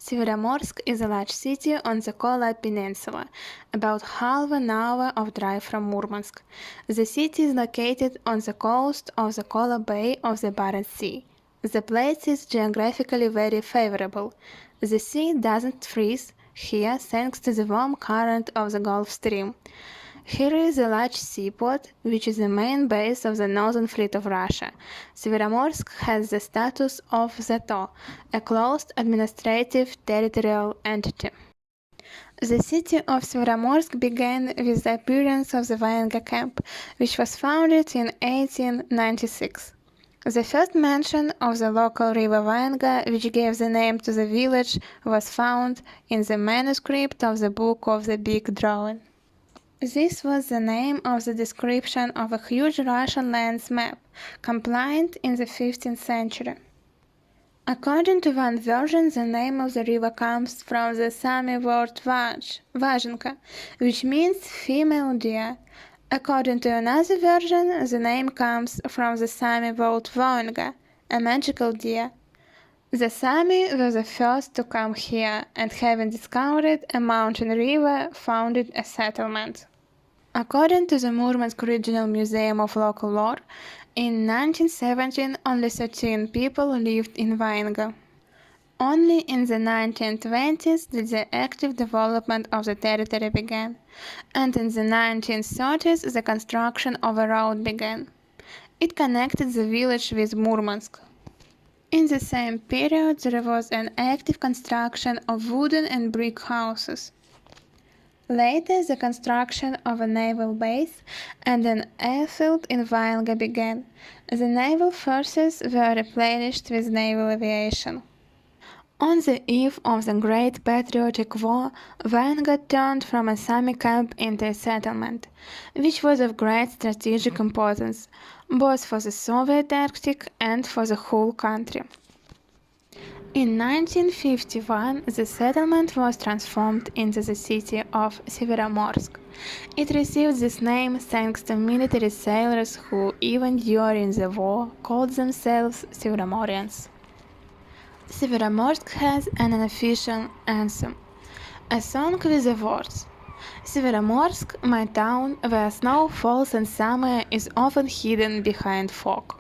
Severomorsk is a large city on the Kola Peninsula, about half an hour of drive from Murmansk. The city is located on the coast of the Kola Bay of the Barents Sea. The place is geographically very favorable. The sea doesn't freeze here thanks to the warm current of the Gulf Stream. Here is a large seaport, which is the main base of the Northern Fleet of Russia. Severomorsk has the status of Zato, a closed administrative territorial entity. The city of Severomorsk began with the appearance of the Vaenga camp, which was founded in 1896. The first mention of the local river Vaenga, which gave the name to the village, was found in the manuscript of the Book of the Big Drawing. This was the name of the description of a huge Russian lands map, compiled in the 15th century. According to one version, the name of the river comes from the Sami word Vazhenka, which means female deer. According to another version, the name comes from the Sami word Voenga, a magical deer. The Sami were the first to come here, and having discovered a mountain river, founded a settlement. According to the Murmansk Regional Museum of Local Lore, in 1917 only 13 people lived in Vaenga. Only in the 1920s did the active development of the territory begin, and in the 1930s the construction of a road began. It connected the village with Murmansk. In the same period there was an active construction of wooden and brick houses. Later, the construction of a naval base and an airfield in Vaenga began. The naval forces were replenished with naval aviation. On the eve of the Great Patriotic War, Vaenga turned from a Sami camp into a settlement, which was of great strategic importance, both for the Soviet Arctic and for the whole country. In 1951, the settlement was transformed into the city of Severomorsk. It received this name thanks to military sailors who, even during the war, called themselves Severomorians. Severomorsk has an unofficial anthem, a song with the words, "Severomorsk, my town, where snow falls in summer is often hidden behind fog."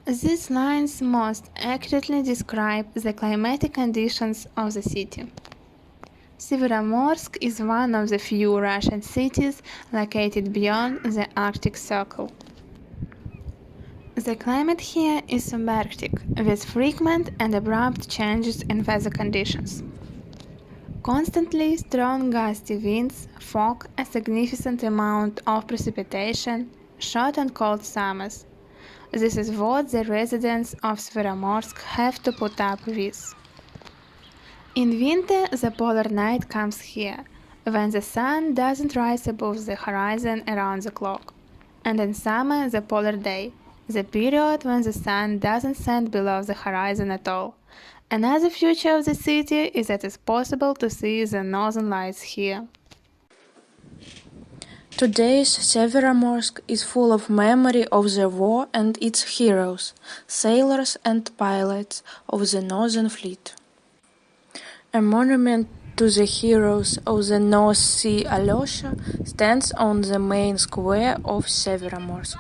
These lines most accurately describe the climatic conditions of the city. Severomorsk is one of the few Russian cities located beyond the Arctic Circle. The climate here is subarctic, with frequent and abrupt changes in weather conditions. Constantly strong gusty winds, fog, a significant amount of precipitation, short and cold summers. This is what the residents of Severomorsk have to put up with. In winter, the polar night comes here, when the sun doesn't rise above the horizon around the clock, and in summer, the polar day, the period when the sun doesn't set below the horizon at all. Another feature of the city is that it's possible to see the northern lights here. Today's Severomorsk is full of memory of the war and its heroes, sailors and pilots of the Northern Fleet. A monument to the heroes of the North Sea Alyosha stands on the main square of Severomorsk.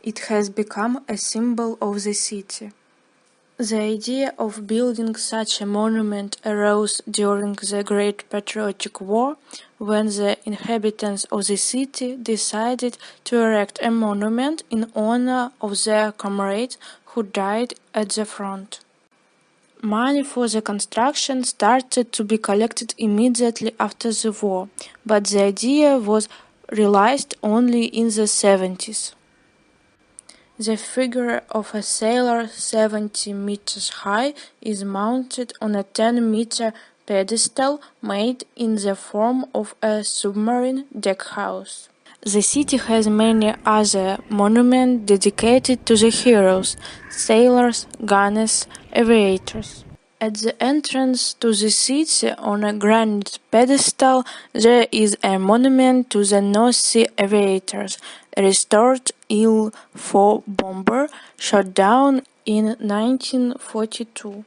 It has become a symbol of the city. The idea of building such a monument arose during the Great Patriotic War, when the inhabitants of the city decided to erect a monument in honor of their comrades who died at the front. Money for the construction started to be collected immediately after the war, but the idea was realized only in the 70s. The figure of a sailor 70 meters high is mounted on a 10-meter pedestal made in the form of a submarine deckhouse. The city has many other monuments dedicated to the heroes, sailors, gunners, aviators. At the entrance to the city, on a granite pedestal, there is a monument to the North Sea aviators, a restored Il-4 bomber shot down in 1942.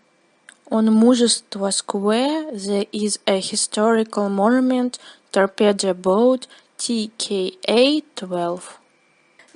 On Mужество Square, there is a historical monument, torpedo boat TKA-12.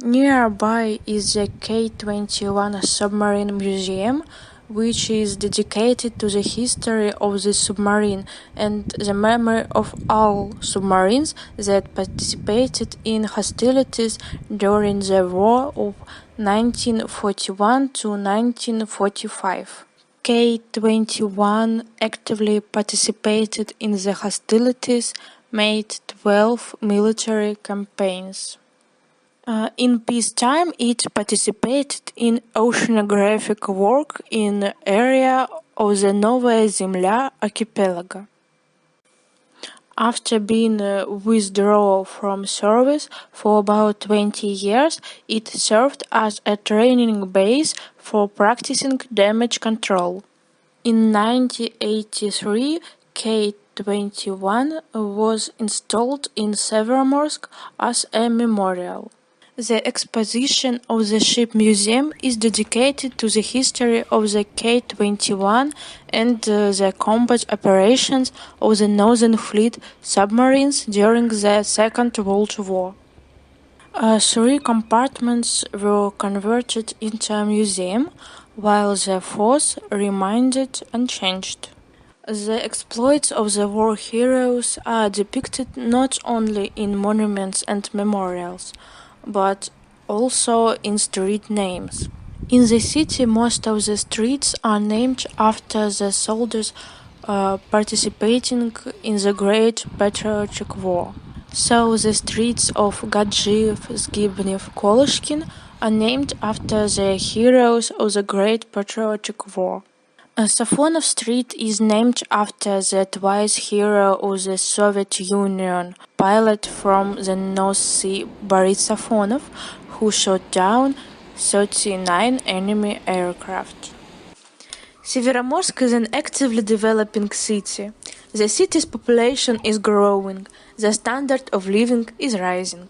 Nearby is the K-21 Submarine Museum, which is dedicated to the history of the submarine and the memory of all submarines that participated in hostilities during the War of 1941 to 1945. K-21 actively participated in the hostilities, made 12 military campaigns. In peacetime, it participated in oceanographic work in the area of the Novaya Zemlya archipelago. After being withdrawn from service for about 20 years, it served as a training base for practicing damage control. In 1983, K-21 was installed in Severomorsk as a memorial. The exposition of the ship museum is dedicated to the history of the K-21 and the combat operations of the Northern Fleet submarines during the Second World War. 3 compartments were converted into a museum, while the 4th remained unchanged. The exploits of the war heroes are depicted not only in monuments and memorials, but also in street names. In the city, most of the streets are named after the soldiers participating in the Great Patriotic War. So the streets of Gadjiev, Zgibnev, Koloshkin are named after the heroes of the Great Patriotic War. Safonov Street is named after the twice hero of the Soviet Union, pilot from the North Sea Boris Safonov, who shot down 39 enemy aircraft. Severomorsk is an actively developing city. The city's population is growing. The standard of living is rising.